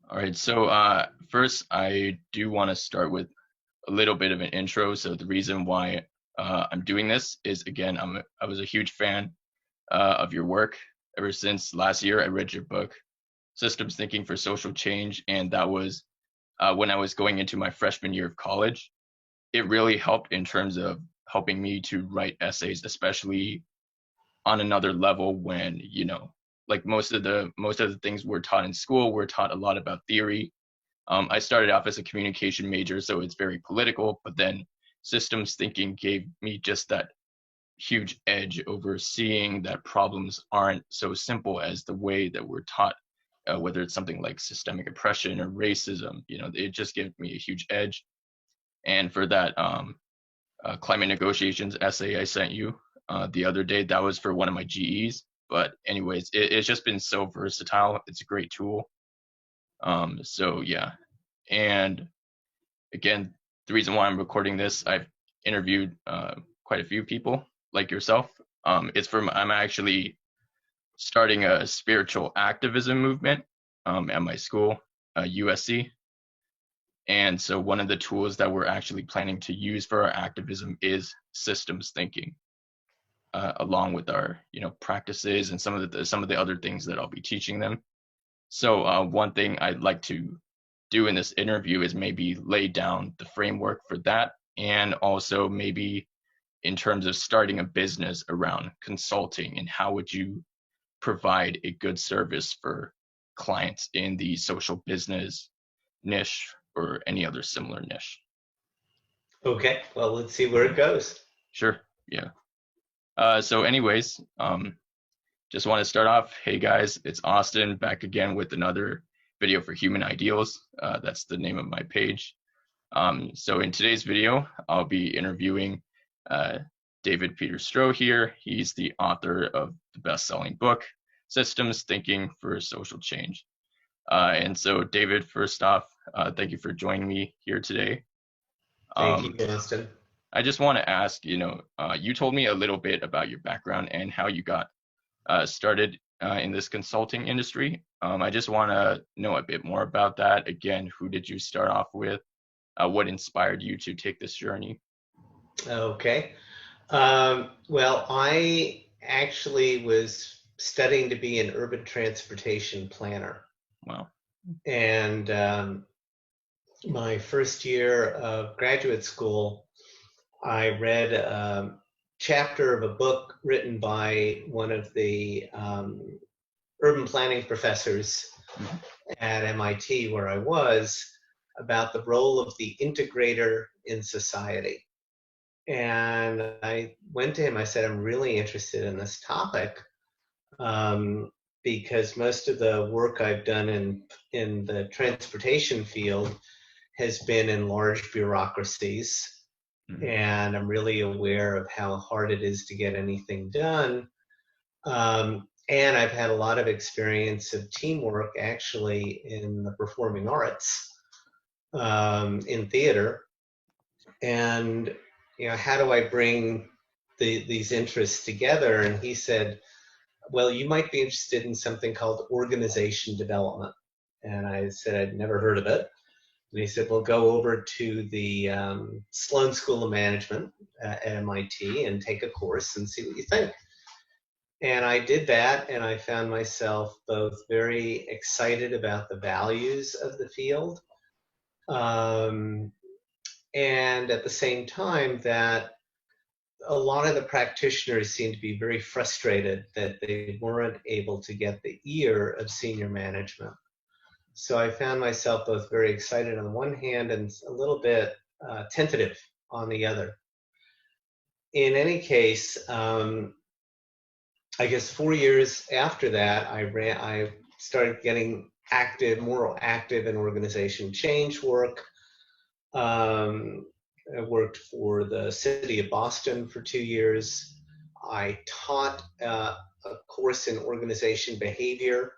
All right, so first I do want to start with a little bit of an intro. So the reason why I'm doing this is, again, I was a huge fan of your work. Ever since last year, I read your book, Systems Thinking for Social Change, and that was when I was going into my freshman year of college. It really helped in terms of helping me to write essays, especially on another level when, like most of the things we're taught in school, we're taught a lot about theory. I started off as a communication major, so it's very political, but then systems thinking gave me just that huge edge over seeing that problems aren't so simple as the way that we're taught, whether it's something like systemic oppression or racism. It just gave me a huge edge. And for that climate negotiations essay I sent you the other day, that was for one of my GEs. But anyways, it's just been so versatile. It's a great tool. So yeah, and again, the reason why I'm recording this, I've interviewed quite a few people like yourself. I'm actually starting a spiritual activism movement at my school, USC. And so one of the tools that we're actually planning to use for our activism is systems thinking, along with our practices and some of the other things that I'll be teaching them. So one thing I'd like to do in this interview is maybe lay down the framework for that, and also maybe in terms of starting a business around consulting and how would you provide a good service for clients in the social business niche or any other similar niche. Okay, well, let's see where it goes. Sure. Yeah. So anyways, just want to start off. Hey guys, it's Austin back again with another video for Human Ideals. That's the name of my page. So in today's video, I'll be interviewing David Peter Stroh here. He's the author of the best-selling book, Systems Thinking for Social Change. And so David, first off, thank you for joining me here today. Thank you, Austin. I just want to ask, you told me a little bit about your background and how you got started in this consulting industry. I just want to know a bit more about that. Again, who did you start off with? What inspired you to take this journey? Okay. Well, I actually was studying to be an urban transportation planner. Wow. And my first year of graduate school, I read a chapter of a book written by one of the urban planning professors at MIT, where I was, about the role of the integrator in society. And I went to him, I said, I'm really interested in this topic because most of the work I've done in the transportation field has been in large bureaucracies. And I'm really aware of how hard it is to get anything done. And I've had a lot of experience of teamwork actually in the performing arts, in theater. And how do I bring these interests together? And he said, well, you might be interested in something called organization development. And I said, I'd never heard of it. And he said, well, go over to the Sloan School of Management at MIT and take a course and see what you think. And I did that, and I found myself both very excited about the values of the field, and at the same time that a lot of the practitioners seemed to be very frustrated that they weren't able to get the ear of senior management. So I found myself both very excited on the one hand and a little bit tentative on the other. In any case, I guess 4 years after that, I started getting more active in organization change work. I worked for the city of Boston for 2 years. I taught a course in organization behavior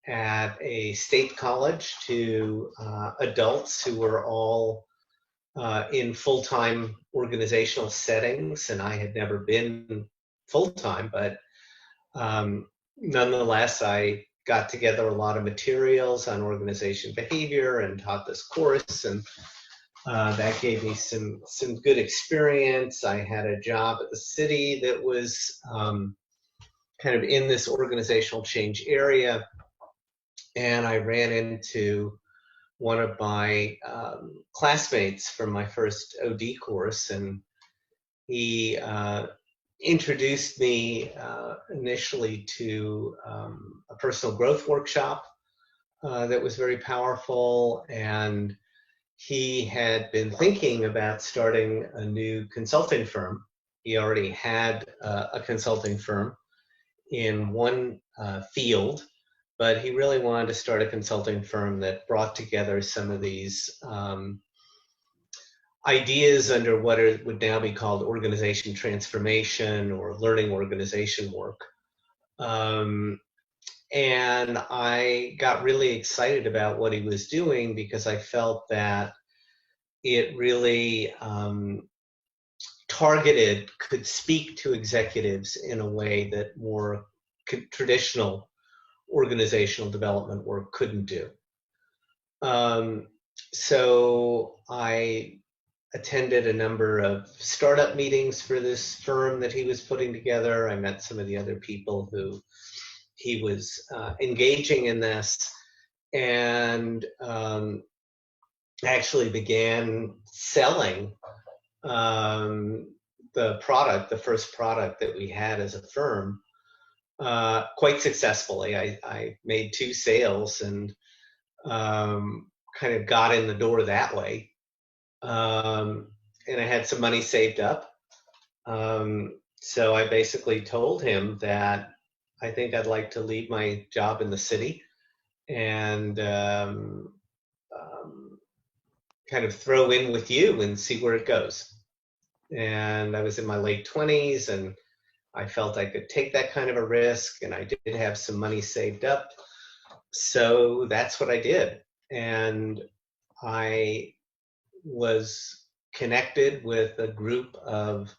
at a state college to adults who were all in full-time organizational settings, and I had never been full-time, but nonetheless, I got together a lot of materials on organization behavior and taught this course, and that gave me some good experience. I had a job at the city that was kind of in this organizational change area, and I ran into one of my classmates from my first OD course, and he introduced me initially to a personal growth workshop that was very powerful, and he had been thinking about starting a new consulting firm. He already had a consulting firm in one field, but he really wanted to start a consulting firm that brought together some of these ideas under what would now be called organization transformation or learning organization work. And I got really excited about what he was doing because I felt that it really could speak to executives in a way that more traditional organizational development work couldn't do. So I attended a number of startup meetings for this firm that he was putting together. I met some of the other people who he was engaging in this, and actually began selling the first product that we had as a firm, quite successfully. I made 2 sales and kind of got in the door that way. And I had some money saved up. So I basically told him that I think I'd like to leave my job in the city and kind of throw in with you and see where it goes. And I was in my late 20s, and I felt I could take that kind of a risk, and I did have some money saved up. So that's what I did. And I was connected with a group of,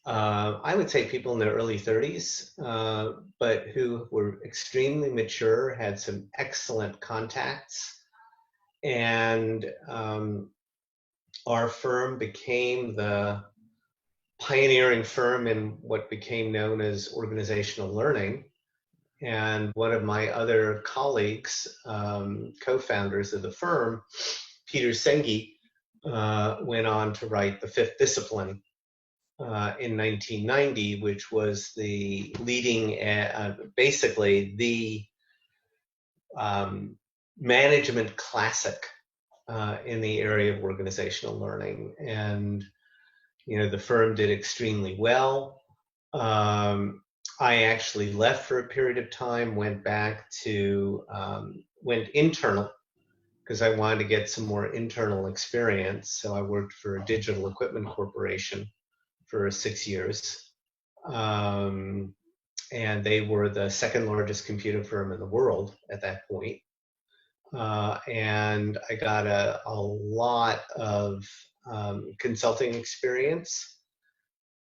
I would say, people in their early 30s, but who were extremely mature, had some excellent contacts. And our firm became the pioneering firm in what became known as organizational learning. And one of my other colleagues, co-founders of the firm, Peter Senge, went on to write The Fifth Discipline in 1990, which was the leading, basically the management classic in the area of organizational learning. And, you know, the firm did extremely well. I actually left for a period of time, went back to, went internal, because I wanted to get some more internal experience. So I worked for a digital equipment corporation for 6 years. And they were the second largest computer firm in the world at that point. And I got a lot of consulting experience.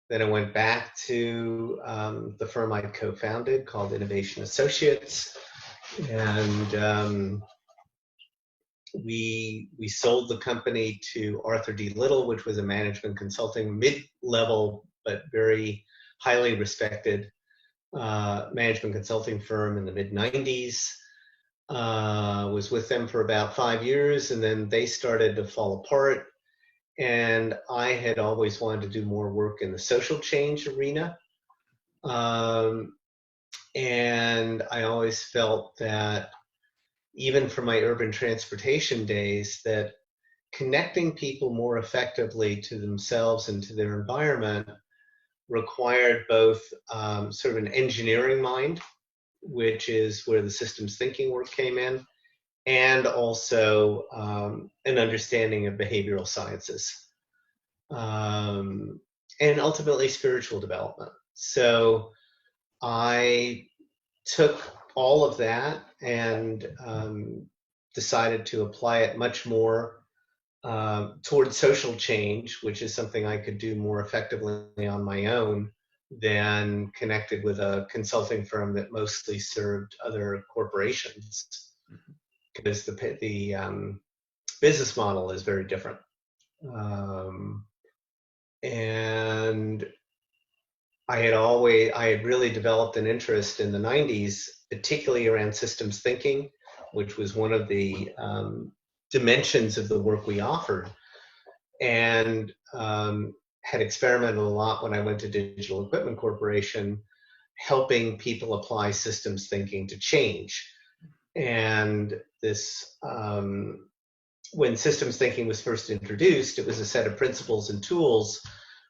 Then I went back to the firm I co-founded called Innovation Associates. And we sold the company to Arthur D. Little, which was a management consulting mid-level but very highly respected management consulting firm in the mid-90s. Was with them for about 5 years, and then they started to fall apart. And I had always wanted to do more work in the social change arena. And I always felt that, even from my urban transportation days, that connecting people more effectively to themselves and to their environment required both sort of an engineering mind, which is where the systems thinking work came in, and also an understanding of behavioral sciences, and ultimately spiritual development. So I took all of that and decided to apply it much more towards social change, which is something I could do more effectively on my own then connected with a consulting firm that mostly served other corporations, because the business model is very different. And I had really developed an interest in the 90s, particularly around systems thinking, which was one of the dimensions of the work we offered, and had experimented a lot when I went to Digital Equipment Corporation, helping people apply systems thinking to change. And this, when systems thinking was first introduced, it was a set of principles and tools,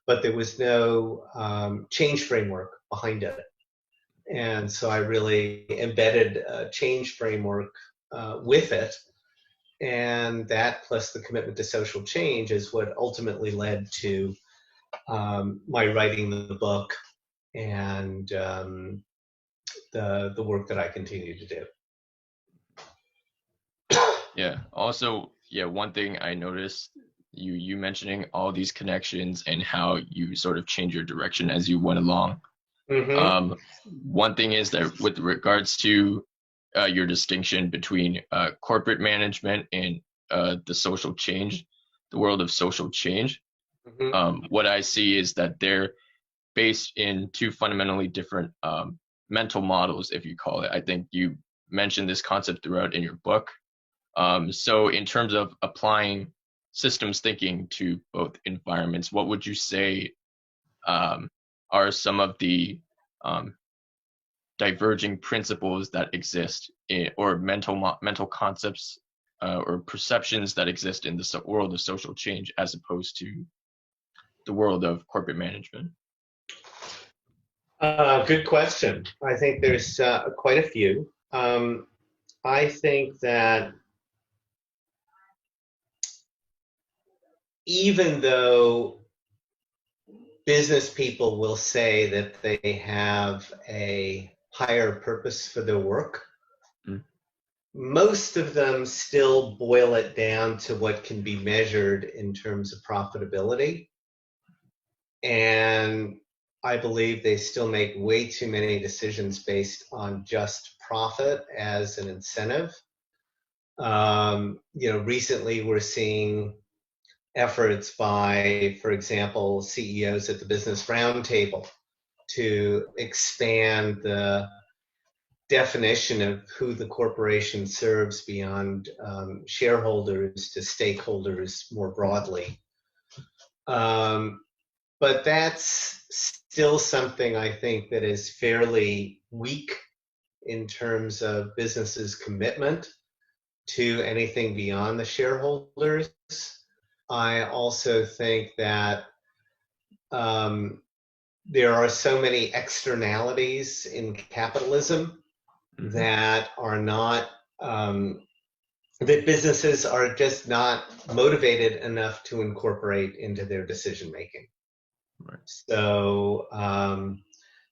but there was no change framework behind it. And so I really embedded a change framework with it. And that, plus the commitment to social change, is what ultimately led to my writing the book and the work that I continue to do. Yeah. Also, yeah, one thing I noticed, you mentioning all these connections and how you sort of change your direction as you went along. Mm-hmm. One thing is that with regards to your distinction between corporate management and the social change, the world of social change, Mm-hmm. what I see is that they're based in two fundamentally different mental models, if you call it. I think you mentioned this concept throughout in your book. So in terms of applying systems thinking to both environments, what would you say are some of the diverging principles that exist or mental concepts or perceptions that exist in the world of social change as opposed to the world of corporate management? Good question. I think there's quite a few. I think that even though business people will say that they have a higher purpose for their work, most of them still boil it down to what can be measured in terms of profitability. And I believe they still make way too many decisions based on just profit as an incentive. Recently we're seeing efforts by, for example, CEOs at the Business Roundtable to expand the definition of who the corporation serves beyond shareholders to stakeholders more broadly. But that's still something I think that is fairly weak in terms of businesses' commitment to anything beyond the shareholders. I also think that there are so many externalities in capitalism that are not, that businesses are just not motivated enough to incorporate into their decision making. Right. So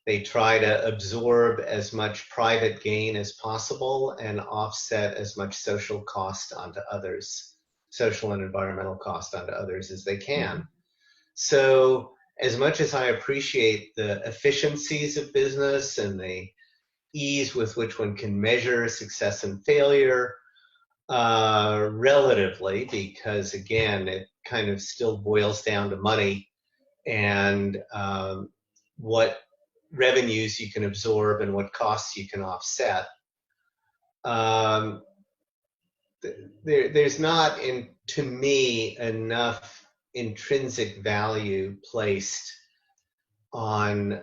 they try to absorb as much private gain as possible and offset as much social cost onto others, social and environmental cost onto others as they can. So as much as I appreciate the efficiencies of business and the ease with which one can measure success and failure, relatively, because again, it kind of still boils down to money and what revenues you can absorb and what costs you can offset. There's not, to me, enough intrinsic value placed on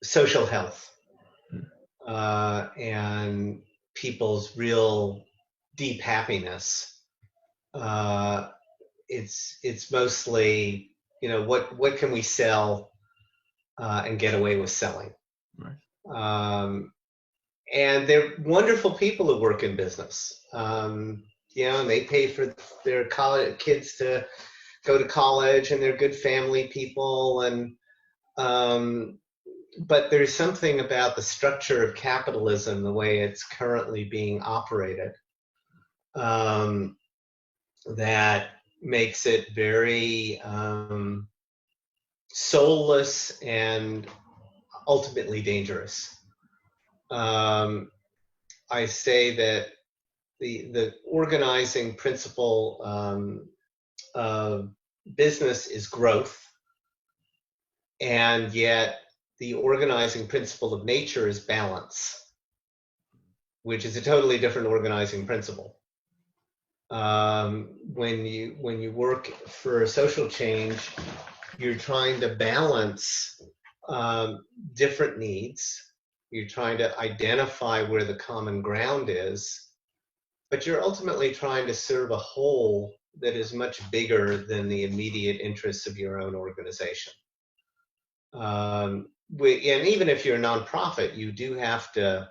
social health and people's real deep happiness. It's mostly, what can we sell and get away with selling. Right. And they're wonderful people who work in business. And they pay for their college kids to go to college, and they're good family people. And but there's something about the structure of capitalism, the way it's currently being operated, that makes it very soulless and ultimately dangerous. I say that the organizing principle of business is growth, and yet the organizing principle of nature is balance, which is a totally different organizing principle. When you work for social change, you're trying to balance different needs. You're trying to identify where the common ground is, but you're ultimately trying to serve a whole that is much bigger than the immediate interests of your own organization. And even if you're a nonprofit, you do have to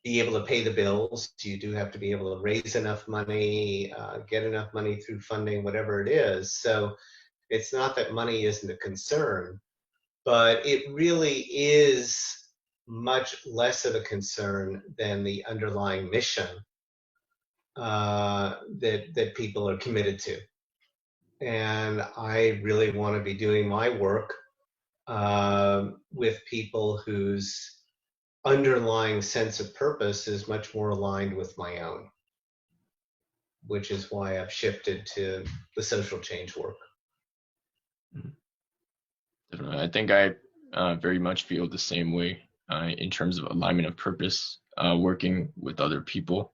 be able to pay the bills. You do have to be able to raise enough money, get enough money through funding, whatever it is. So it's not that money isn't a concern, but it really is much less of a concern than the underlying mission that people are committed to. And I really want to be doing my work with people whose underlying sense of purpose is much more aligned with my own, which is why I've shifted to the social change work. I think I very much feel the same way in terms of alignment of purpose, working with other people.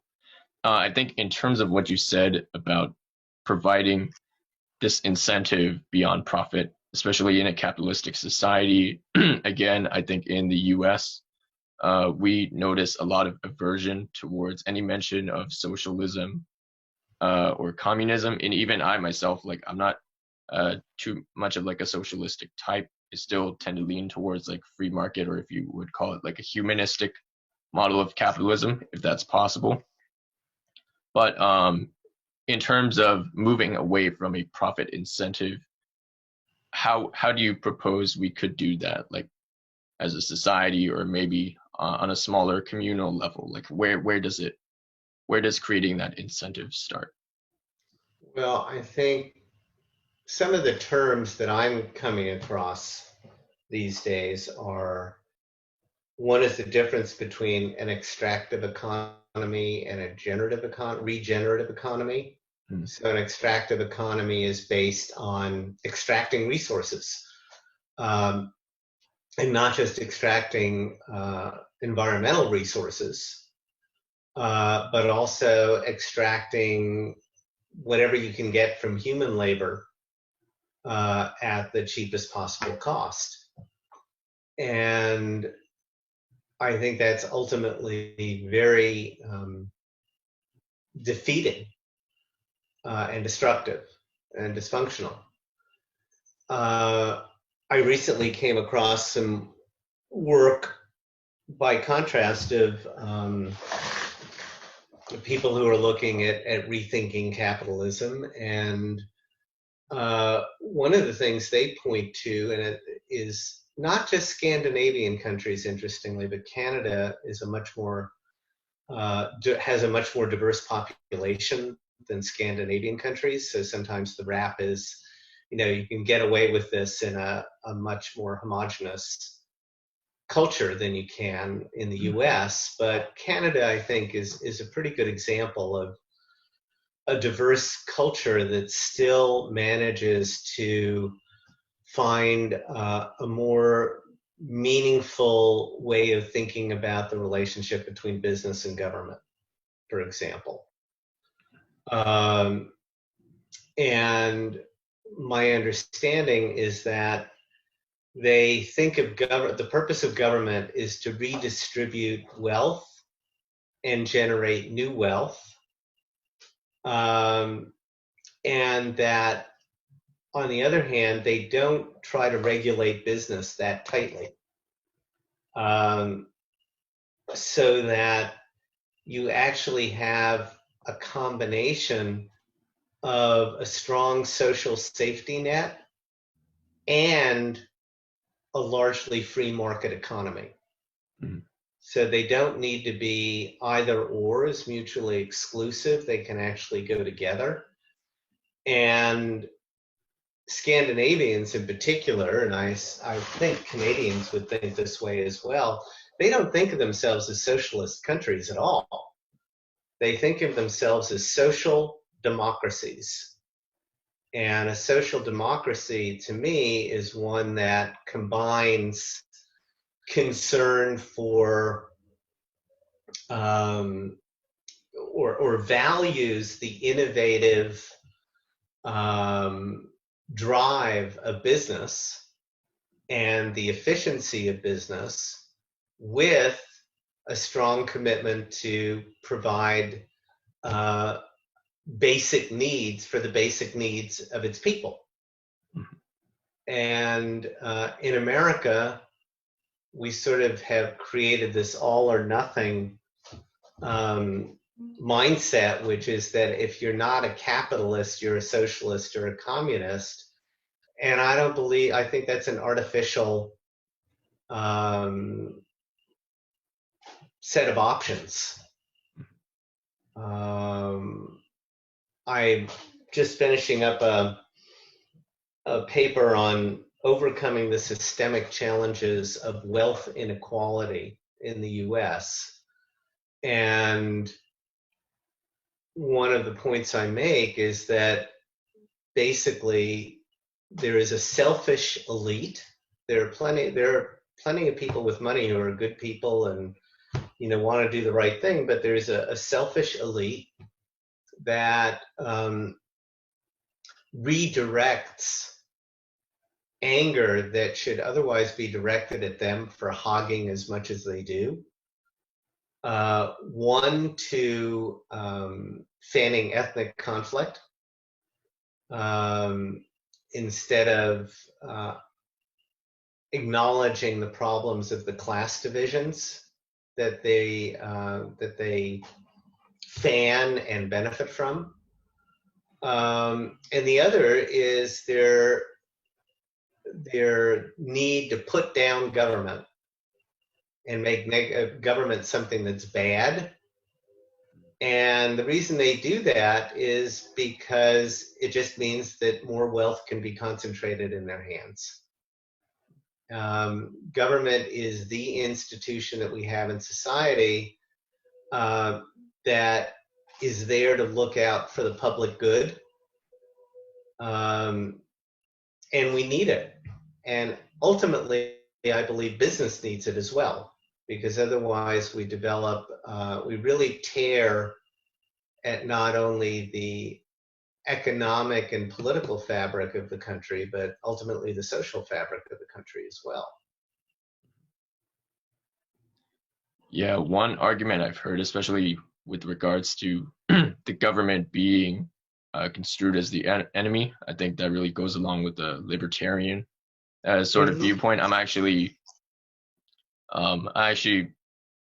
I think in terms of what you said about providing this incentive beyond profit, especially in a capitalistic society, again, I think in the US, we notice a lot of aversion towards any mention of socialism or communism. And even I myself, like, I'm not too much of like a socialistic type. I still tend to lean towards like free market, or if you would call it like a humanistic model of capitalism, if that's possible. But in terms of moving away from a profit incentive, how do you propose we could do that, like as a society, or maybe on a smaller communal level? Like where does creating that incentive start? Well, I think some of the terms that I'm coming across these days are, one is the difference between an extractive economy and a regenerative economy. So an extractive economy is based on extracting resources, and not just extracting environmental resources, but also extracting whatever you can get from human labor at the cheapest possible cost. And I think that's ultimately very defeating and destructive and dysfunctional. I recently came across some work, by contrast, of people who are looking at rethinking capitalism. And one of the things they point to, and it is not just Scandinavian countries, interestingly, but Canada is has a much more diverse population than Scandinavian countries. So sometimes the rap is, you can get away with this in a much more homogenous culture than you can in the US. But Canada, I think, is a pretty good example of a diverse culture that still manages to find a more meaningful way of thinking about the relationship between business and government, for example. And my understanding is that they think of the purpose of government is to redistribute wealth and generate new wealth. And that, on the other hand, they don't try to regulate business that tightly, so that you actually have a combination of a strong social safety net and a largely free market economy. Mm-hmm. So they don't need to be either or as mutually exclusive. They can actually go together. And Scandinavians in particular, and I think Canadians would think this way as well, they don't think of themselves as socialist countries at all. They think of themselves as social democracies. And a social democracy, to me, is one that combines concern for or values the innovative drive of business and the efficiency of business with a strong commitment to provide basic needs for the basic needs of its people. And in America, we sort of have created this all or nothing mindset, which is that if you're not a capitalist, you're a socialist or a communist. And I think that's an artificial set of options. I'm just finishing up a paper on overcoming the systemic challenges of wealth inequality in the US. And one of the points I make is that basically there is a selfish elite. There are plenty of people with money who are good people and want to do the right thing, but there's a selfish elite that redirects anger that should otherwise be directed at them for hogging as much as they do. One, to fanning ethnic conflict instead of acknowledging the problems of the class divisions that they fan and benefit from. And the other is their need to put down government and make government something that's bad. And the reason they do that is because it just means that more wealth can be concentrated in their hands. Government is the institution that we have in society that is there to look out for the public good. And we need it. And ultimately, I believe business needs it as well, because otherwise we really tear at not only the economic and political fabric of the country, but ultimately the social fabric of the country as well. Yeah, one argument I've heard, especially with regards to the government being construed as the enemy, I think that really goes along with the libertarian sort of viewpoint. I actually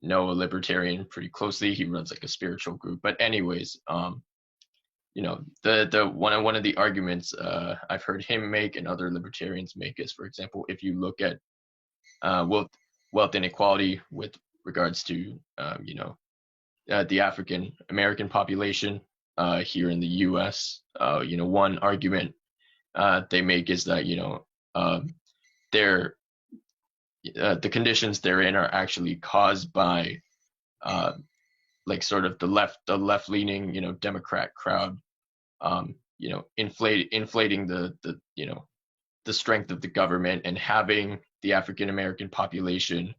know a libertarian pretty closely. He runs like a spiritual group. But anyways, the one of the arguments I've heard him make and other libertarians make is, for example, if you look at wealth inequality with regards to the African American population here in the U.S., one argument they make is that the conditions they're in are actually caused by like sort of the left leaning Democrat crowd inflating the strength of the government and having the African American population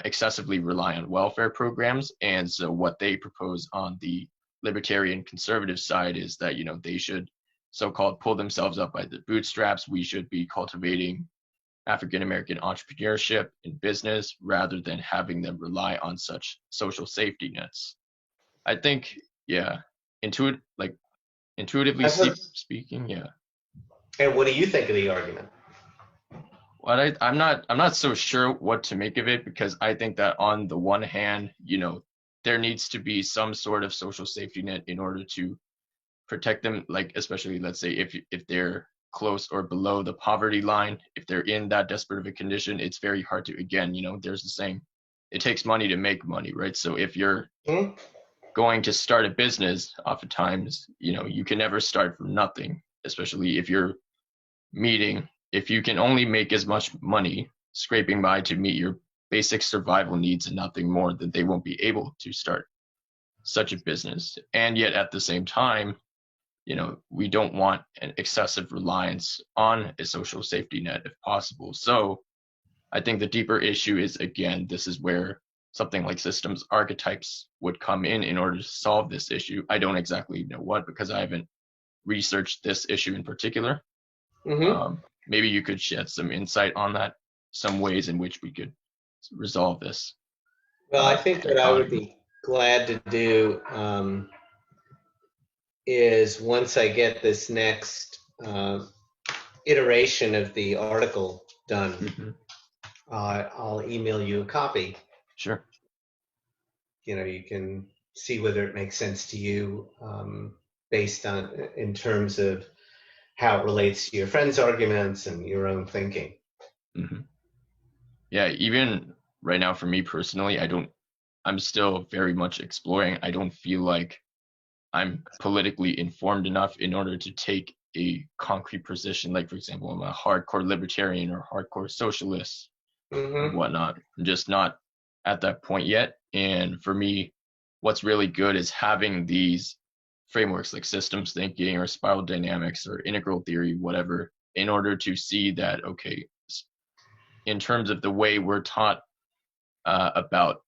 excessively rely on welfare programs. And so what they propose on the libertarian conservative side is that they should so-called pull themselves up by the bootstraps. We should be cultivating African American entrepreneurship in business rather than having them rely on such social safety nets. I think, yeah, intuitively speaking, yeah. And what do you think of the argument? Well, I'm not so sure what to make of it, because I think that on the one hand, there needs to be some sort of social safety net in order to protect them, like especially let's say if they're close or below the poverty line, if they're in that desperate of a condition, it's very hard to, again, there's the saying, it takes money to make money, right? So if you're going to start a business, oftentimes, you can never start from nothing, especially if you're meaning if you can only make as much money scraping by to meet your basic survival needs and nothing more, then they won't be able to start such a business. And yet at the same time, we don't want an excessive reliance on a social safety net if possible. So I think the deeper issue is, again, this is where something like systems archetypes would come in order to solve this issue. I don't exactly know what, because I haven't researched this issue in particular. Maybe you could shed some insight on that, some ways in which we could resolve this. Well, I think what I would be glad to do is, once I get this next iteration of the article done, I'll email you a copy. Sure. You can see whether it makes sense to you based on, in terms of how it relates to your friends' arguments and your own thinking. Yeah, even right now for me personally, I'm still very much exploring. I don't feel like I'm politically informed enough in order to take a concrete position. Like, for example, I'm a hardcore libertarian or hardcore socialist or whatnot. I'm just not at that point yet. And for me, what's really good is having these frameworks like systems thinking or spiral dynamics or integral theory, whatever, in order to see that, okay, in terms of the way we're taught about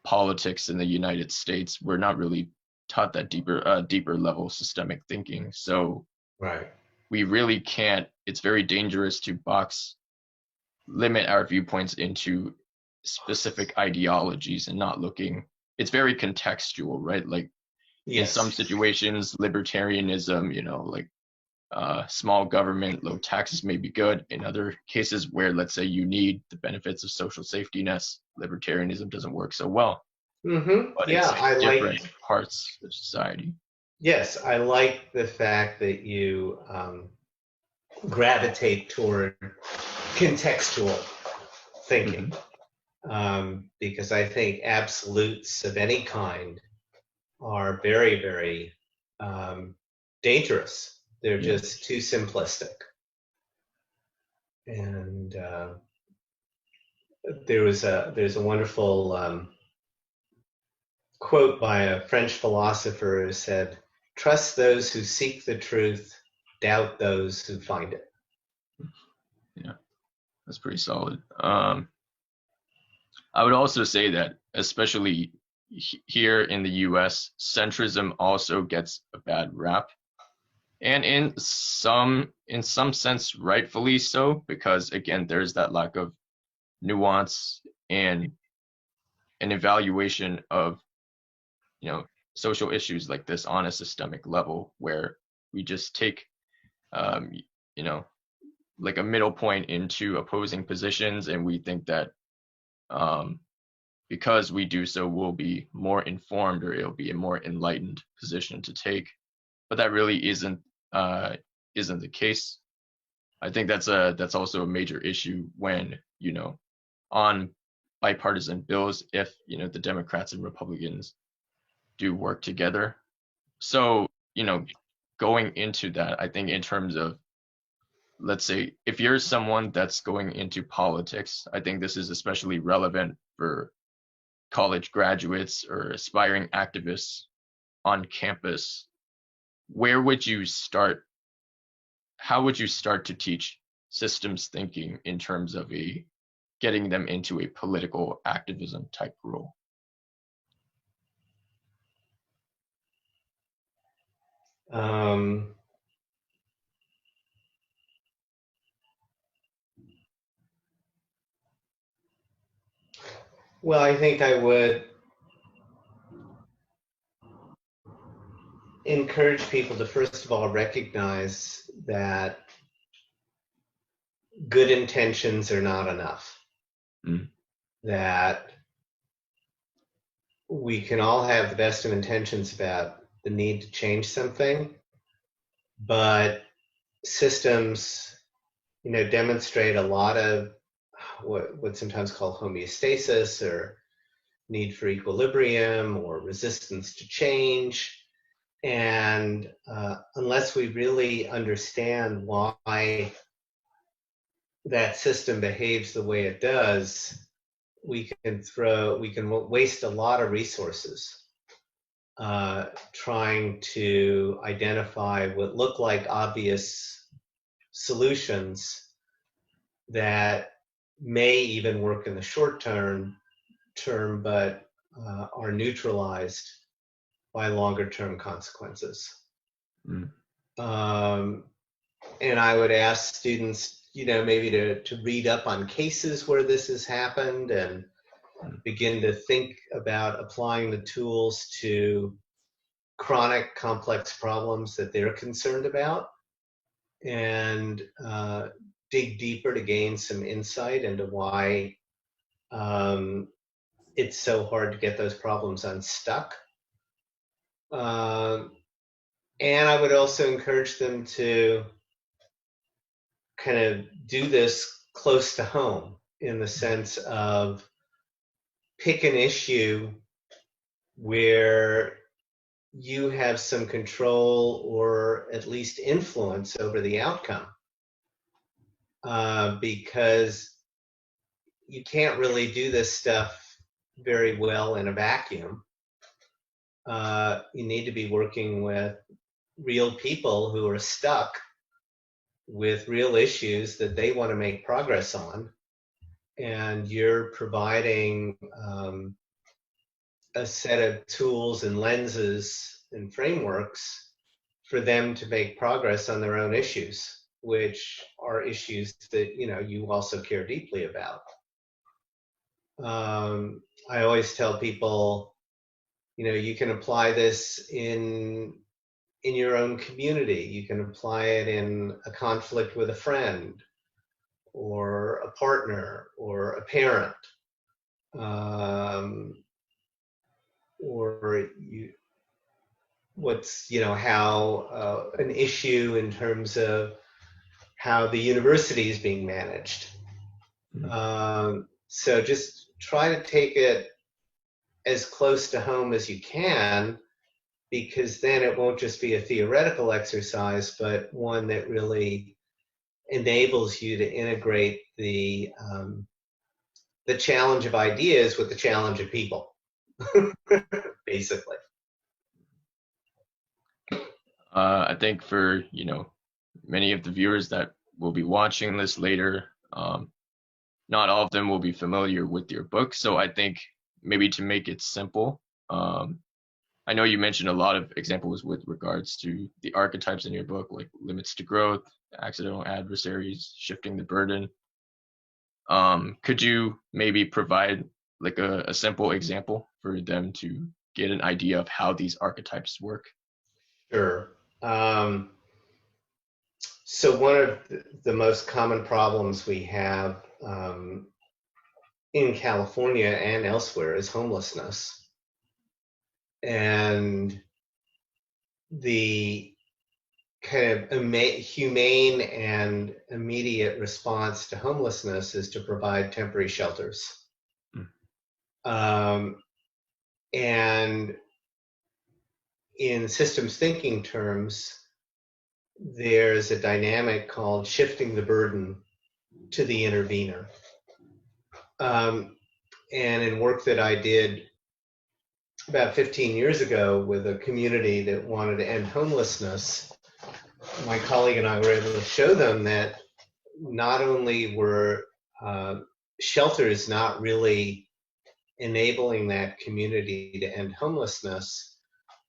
politics in the United States, we're not really taught that deeper level systemic thinking. So we really can't, it's very dangerous to limit our viewpoints into specific ideologies and not looking, it's very contextual, right? Like in some situations, libertarianism, like small government, low taxes may be good. In other cases where, let's say, you need the benefits of social safety nets, libertarianism doesn't work so well. But it's different parts of society. Yes, I like the fact that you gravitate toward contextual thinking, because I think absolutes of any kind are very, very dangerous. They're just too simplistic. And there's a wonderful quote by a French philosopher who said, "Trust those who seek the truth, doubt those who find it." Yeah, that's pretty solid. I would also say that, especially here in the US, centrism also gets a bad rap. And in some sense, rightfully so, because again, there's that lack of nuance and an evaluation of, social issues like this on a systemic level, where we just take, like a middle point into opposing positions, and we think that because we do so, we'll be more informed, or it'll be a more enlightened position to take. But that really isn't the case. I think that's also a major issue when, on bipartisan bills, if, the Democrats and Republicans do work together. So, going into that, I think in terms of, let's say, if you're someone that's going into politics, I think this is especially relevant for college graduates or aspiring activists on campus. Where would you start? How would you start to teach systems thinking in terms of getting them into a political activism type role? Well, I think I would encourage people to, first of all, recognize that good intentions are not enough. That we can all have the best of intentions about the need to change something, but systems, demonstrate a lot of what's sometimes called homeostasis, or need for equilibrium, or resistance to change. And unless we really understand why that system behaves the way it does, we can waste a lot of resources trying to identify what look like obvious solutions that may even work in the short term, but are neutralized by longer term consequences. Mm. And I would ask students, maybe to read up on cases where this has happened and begin to think about applying the tools to chronic complex problems that they're concerned about, and dig deeper to gain some insight into why it's so hard to get those problems unstuck. And I would also encourage them to kind of do this close to home, in the sense of pick an issue where you have some control or at least influence over the outcome, because you can't really do this stuff very well in a vacuum. You need to be working with real people who are stuck with real issues that they want to make progress on, and you're providing a set of tools and lenses and frameworks for them to make progress on their own issues, which are issues that you also care deeply about. I always tell people, you can apply this in your own community. You can apply it in a conflict with a friend or a partner or a parent, or how an issue in terms of how the university is being managed. So just try to take it as close to home as you can, because then it won't just be a theoretical exercise, but one that really enables you to integrate the challenge of ideas with the challenge of people, basically. I think for many of the viewers that will be watching this later, not all of them will be familiar with your book. So I think maybe to make it simple, I know you mentioned a lot of examples with regards to the archetypes in your book, like limits to growth, accidental adversaries, shifting the burden. Could you maybe provide like a simple example for them to get an idea of how these archetypes work? Sure. So one of the most common problems we have in California and elsewhere is homelessness. And the kind of humane and immediate response to homelessness is to provide temporary shelters. And in systems thinking terms, there's a dynamic called shifting the burden to the intervener. And in work that I did about 15 years ago with a community that wanted to end homelessness, my colleague and I were able to show them that not only were shelters not really enabling that community to end homelessness,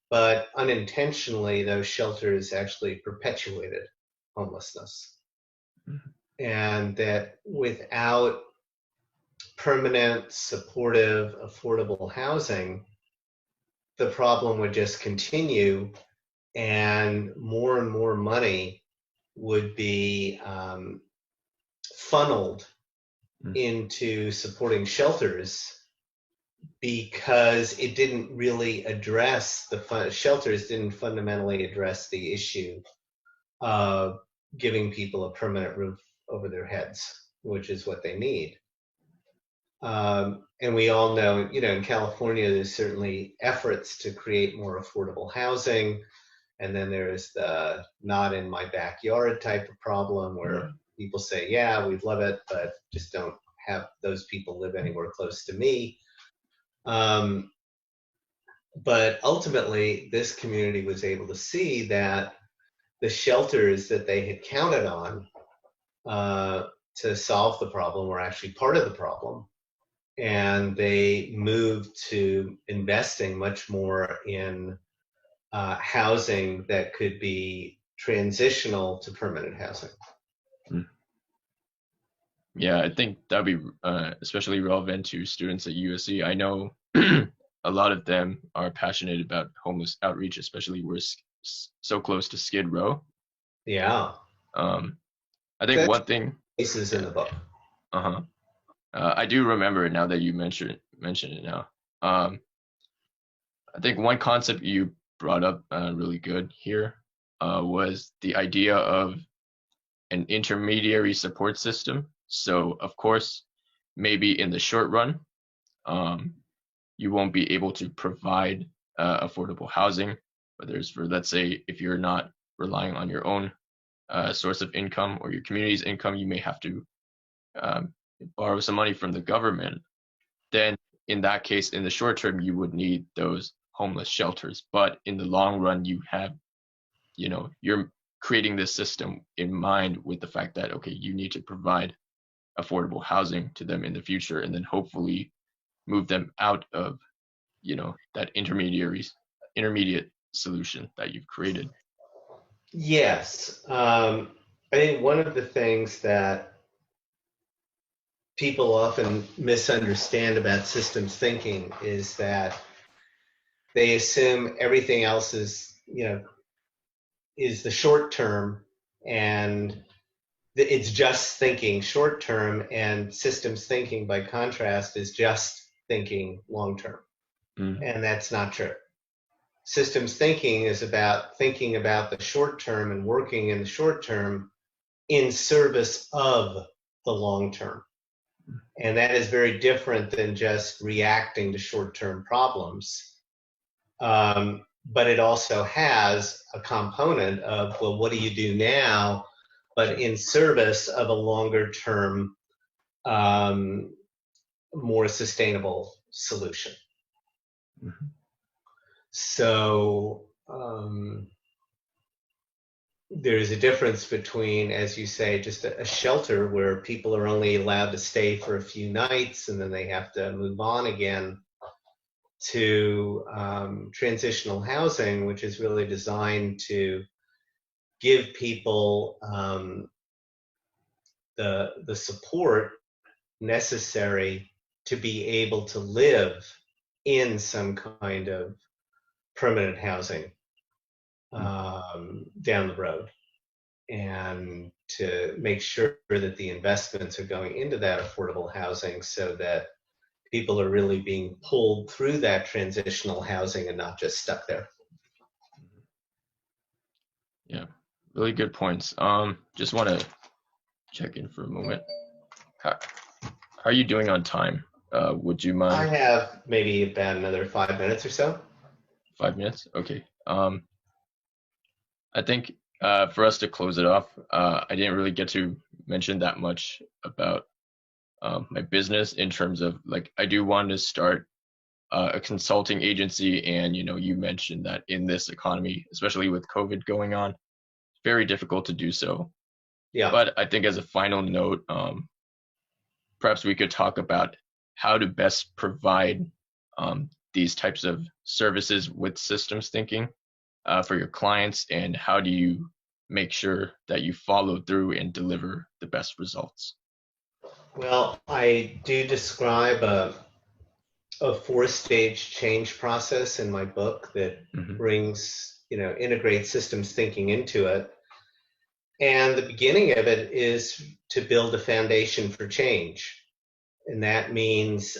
but unintentionally those shelters actually perpetuated homelessness. And that without permanent, supportive, affordable housing, the problem would just continue, and more money would be funneled into supporting shelters, because it didn't really address shelters didn't fundamentally address the issue of giving people a permanent roof over their heads, which is what they need. And we all know, in California, there's certainly efforts to create more affordable housing. And then there's the not in my backyard type of problem where people say, yeah, we'd love it, but just don't have those people live anywhere close to me. But ultimately, this community was able to see that the shelters that they had counted on to solve the problem were actually part of the problem. And they moved to investing much more in housing that could be transitional to permanent housing. Yeah, I think that'd be especially relevant to students at USC. I know a lot of them are passionate about homeless outreach, especially we're so close to Skid Row. Yeah. I think one thing. Cases in the book. I do remember it now that you mention it now. I think one concept you brought up really good here was the idea of an intermediary support system. So, of course, maybe in the short run, you won't be able to provide affordable housing, whether it's for, let's say, if you're not relying on your own source of income or your community's income, you may have to borrow some money from the government. Then in that case, in the short term, you would need those homeless shelters. But in the long run, you have, you're creating this system in mind with the fact that, okay, you need to provide affordable housing to them in the future, and then hopefully move them out of, that intermediate solution that you've created. Yes. I think one of the things that people often misunderstand about systems thinking is that they assume everything else is the short term, and it's just thinking short term, and systems thinking, by contrast, is just thinking long term. And that's not true. Systems thinking is about thinking about the short term and working in the short term in service of the long term. And that is very different than just reacting to short-term problems. But it also has a component of, well, what do you do now, but in service of a longer-term, more sustainable solution. Mm-hmm. So there's a difference between, as you say, just a shelter where people are only allowed to stay for a few nights and then they have to move on again, to transitional housing, which is really designed to give people the support necessary to be able to live in some kind of permanent housing down the road, and to make sure that the investments are going into that affordable housing so that people are really being pulled through that transitional housing and not just stuck there. Yeah, really good points. Just want to check in for a moment. How are you doing on time? Would you mind? I have maybe about another 5 minutes or so. 5 minutes? Okay. I think for us to close it off, I didn't really get to mention that much about my business, in terms of, like, I do want to start a consulting agency, and you mentioned that in this economy, especially with COVID going on, it's very difficult to do so. Yeah. But I think as a final note, perhaps we could talk about how to best provide these types of services with systems thinking for your clients, and how do you make sure that you follow through and deliver the best results? Well, I do describe a 4-stage change process in my book that brings, integrates systems thinking into it. And the beginning of it is to build a foundation for change. And that means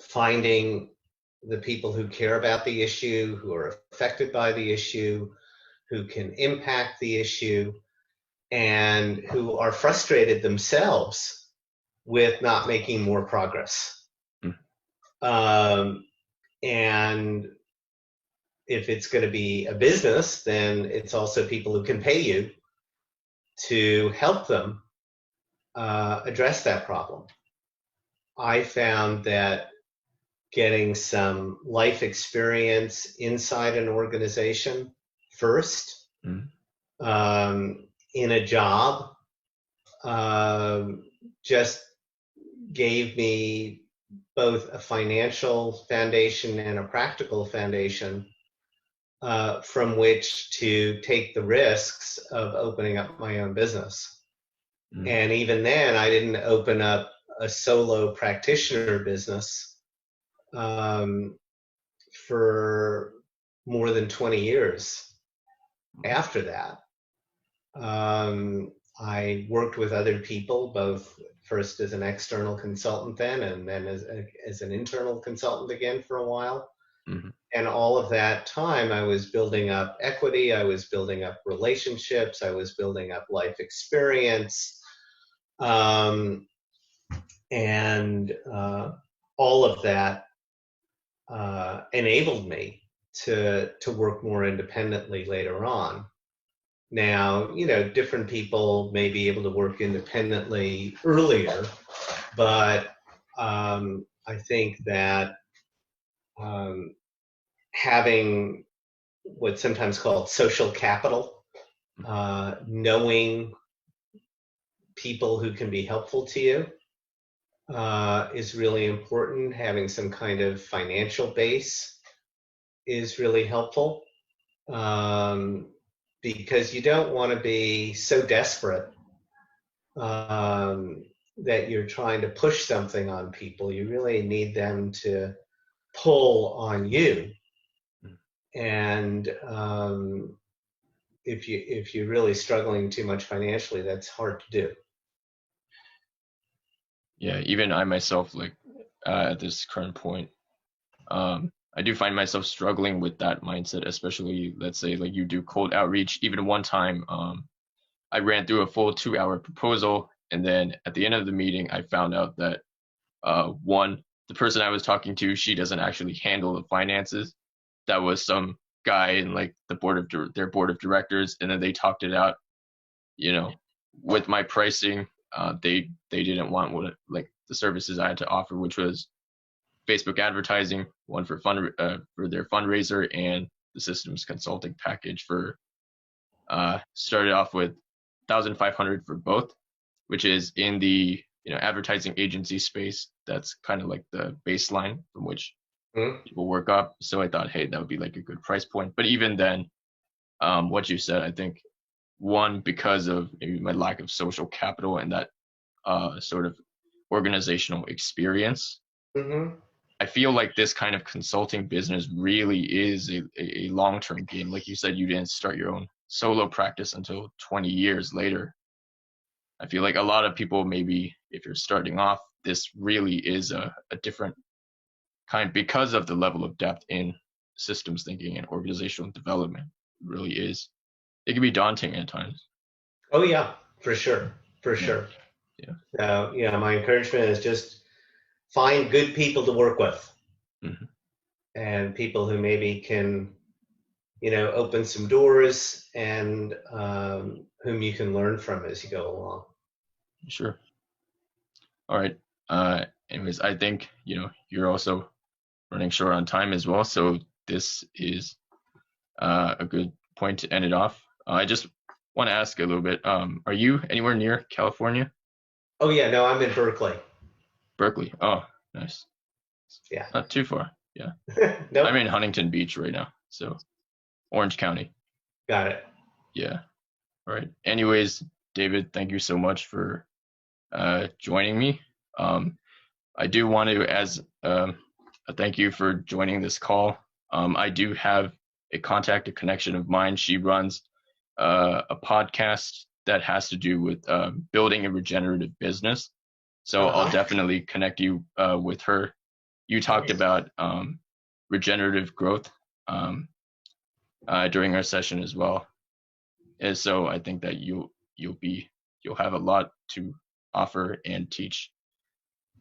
finding the people who care about the issue, who are affected by the issue, who can impact the issue, and who are frustrated themselves with not making more progress. And if it's going to be a business, then it's also people who can pay you to help them address that problem. I found that getting some life experience inside an organization first, in a job, just gave me both a financial foundation and a practical foundation from which to take the risks of opening up my own business. And even then, I didn't open up a solo practitioner business for more than 20 years after that. I worked with other people, both first as an external consultant then, and then as an internal consultant again for a while. And all of that time, I was building up equity, I was building up relationships, I was building up life experience. And all of that enabled me to work more independently later on. Now, different people may be able to work independently earlier, but I think that having what's sometimes called social capital, knowing people who can be helpful to you, is really important. Having some kind of financial base is really helpful, because you don't want to be so desperate that you're trying to push something on people. You really need them to pull on you. And if you're really struggling too much financially, that's hard to do. Yeah, even I myself, like at this current point, I do find myself struggling with that mindset, especially, let's say, like you do cold outreach. Even one time, I ran through a full 2-hour proposal, and then at the end of the meeting, I found out that the person I was talking to, she doesn't actually handle the finances. That was some guy in like their board of directors, and then they talked it out. With my pricing, they didn't want like the services I had to offer, which was Facebook advertising, one for their fundraiser, and the systems consulting package for started off with $1,500 for both, which is in the advertising agency space. That's kind of like the baseline from which people work up. So I thought, hey, that would be like a good price point. But even then, what you said, I think one, because of maybe my lack of social capital and that sort of organizational experience, I feel like this kind of consulting business really is a long-term game. Like you said, you didn't start your own solo practice until 20 years later. I feel like a lot of people, maybe if you're starting off, this really is a different kind, because of the level of depth in systems thinking and organizational development. It really is. It can be daunting at times. Oh yeah, for sure. Yeah. My encouragement is just find good people to work with, and people who maybe can, open some doors, and whom you can learn from as you go along. Sure. All right. Anyways, I think, you're also running short on time as well. So this is a good point to end it off. I just want to ask a little bit. Are you anywhere near California? Oh yeah, no, I'm in Berkeley. Berkeley. Oh, nice. Yeah. Not too far. Yeah. Nope. I'm in Huntington Beach right now. So Orange County. Got it. Yeah. All right. Anyways, David, thank you so much for joining me. I do want to, as a thank you for joining this call. I do have a connection of mine. She runs a podcast that has to do with building a regenerative business. So I'll definitely connect you with her. You talked about regenerative growth during our session as well. And so I think that you'll have a lot to offer and teach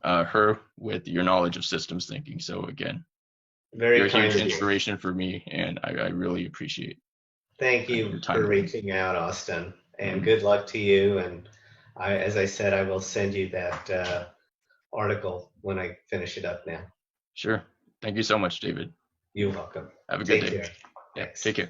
her with your knowledge of systems thinking. So again, Very you're a kind huge of you. inspiration for me, and I really appreciate Thank your you time for with me. reaching out, Austin, and Mhm. good luck to you. And as I said, I will send you that article when I finish it up now. Sure. Thank you so much, David. You're welcome. Have a good Take day. care. Yeah, Thanks. take care.